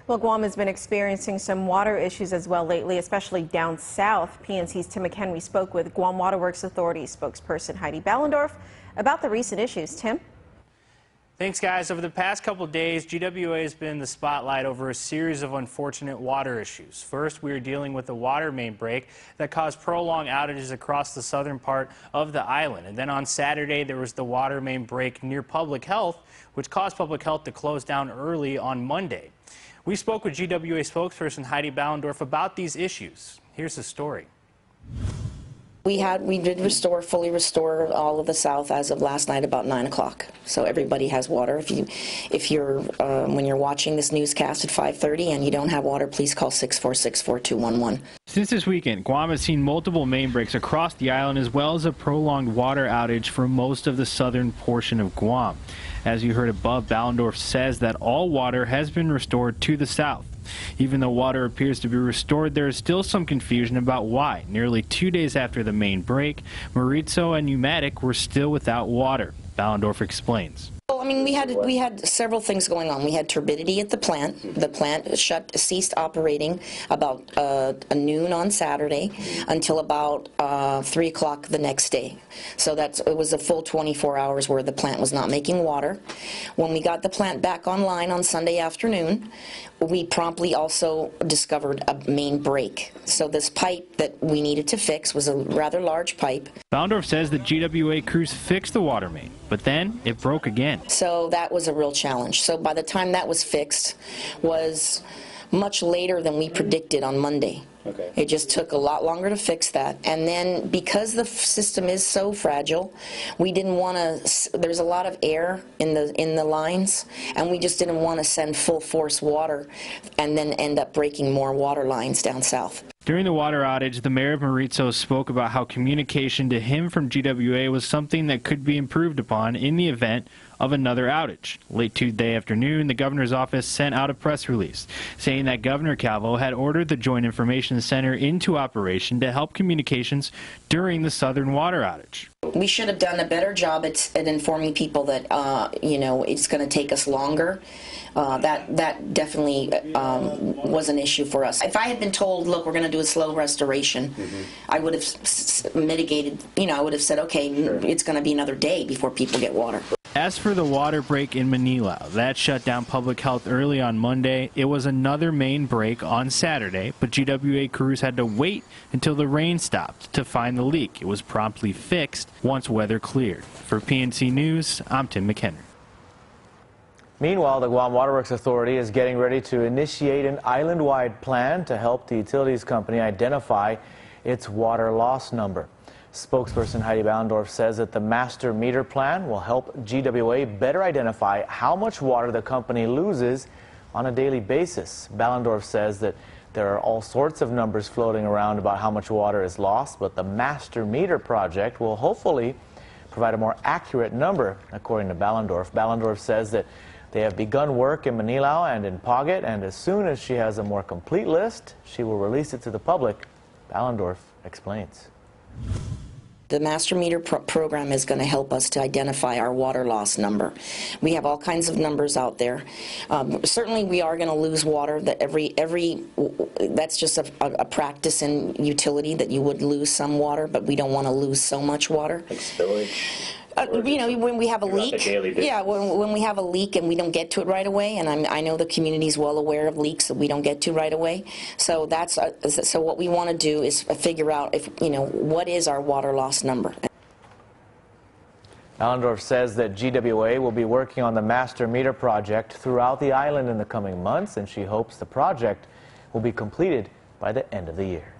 Well, Guam has been experiencing some water issues as well lately, especially down south. PNC's Tim McHenry spoke with Guam Waterworks Authority spokesperson Heidi Ballendorf about the recent issues. Tim? Thanks, guys. Over the past couple of days, GWA has been in the spotlight over a series of unfortunate water issues. First, we were dealing with a water main break that caused prolonged outages across the southern part of the island. And then on Saturday, there was the water main break near Public Health, which caused Public Health to close down early on Monday. We spoke with GWA spokesperson Heidi Ballendorf about these issues. Here's the story. We did fully restore all of the south as of last night about 9 o'clock. So everybody has water. When you're watching this newscast at 5:30 and you don't have water, please call 646-4211. Since this weekend, Guam has seen multiple main breaks across the island as well as a prolonged water outage for most of the southern portion of Guam. As you heard above, Ballendorf says that all water has been restored to the south. Even though water appears to be restored, there is still some confusion about why. Nearly 2 days after the main break, Mauricio and Pneumatic were still without water. Ballendorf explains. Well, I mean, we had several things going on. We had turbidity at the plant. The plant ceased operating about noon on Saturday until about 3 o'clock the next day. So it was a full 24 hours where the plant was not making water. When we got the plant back online on Sunday afternoon, we promptly also discovered a main break. So this pipe that we needed to fix was a rather large pipe. Ballendorf says that GWA crews fixed the water main, but then it broke again. So that was a real challenge. So by the time that was fixed was much later than we predicted on Monday. Okay. It just took a lot longer to fix that. And then because the system is so fragile, we didn't want to, there's a lot of air in the lines, and we just didn't want to send full force water and then end up breaking more water lines down south. During the water outage, the mayor of Mauricio spoke about how communication to him from GWA was something that could be improved upon in the event of another outage. Late Tuesday afternoon, the governor's office sent out a press release saying that Governor Calvo had ordered the Joint Information Center into operation to help communications during the southern water outage. We should have done a better job at informing people that, it's going to take us longer. That definitely was an issue for us. If I had been told, look, we're going to do a slow restoration, I would have mitigated, I would have said, okay, it's going to be another day before people get water. As for the water break in Manila, that shut down Public Health early on Monday. It was another main break on Saturday, but GWA crews had to wait until the rain stopped to find the leak. It was promptly fixed once weather cleared. For PNC News, I'm Tim McHenry. Meanwhile, the Guam Waterworks Authority is getting ready to initiate an island-wide plan to help the utilities company identify its water loss number. Spokesperson Heidi Ballendorf says that the master meter plan will help GWA better identify how much water the company loses on a daily basis. Ballendorf says that there are all sorts of numbers floating around about how much water is lost, but the master meter project will hopefully provide a more accurate number, according to Ballendorf. Ballendorf says that they have begun work in Manila and in Poget, and as soon as she has a more complete list, she will release it to the public. Ballendorf explains. The master meter program is going to help us to identify our water loss number. We have all kinds of numbers out there. Certainly we are going to lose water. That that's just a practice in utility that you would lose some water, but we don't want to lose so much water. Like spillage? When we have a leak, when we have a leak and we don't get to it right away, and I know the community is well aware of leaks that we don't get to right away. So so what we want to do is figure out what is our water loss number. Ballendorf says that GWA will be working on the master meter project throughout the island in the coming months, and she hopes the project will be completed by the end of the year.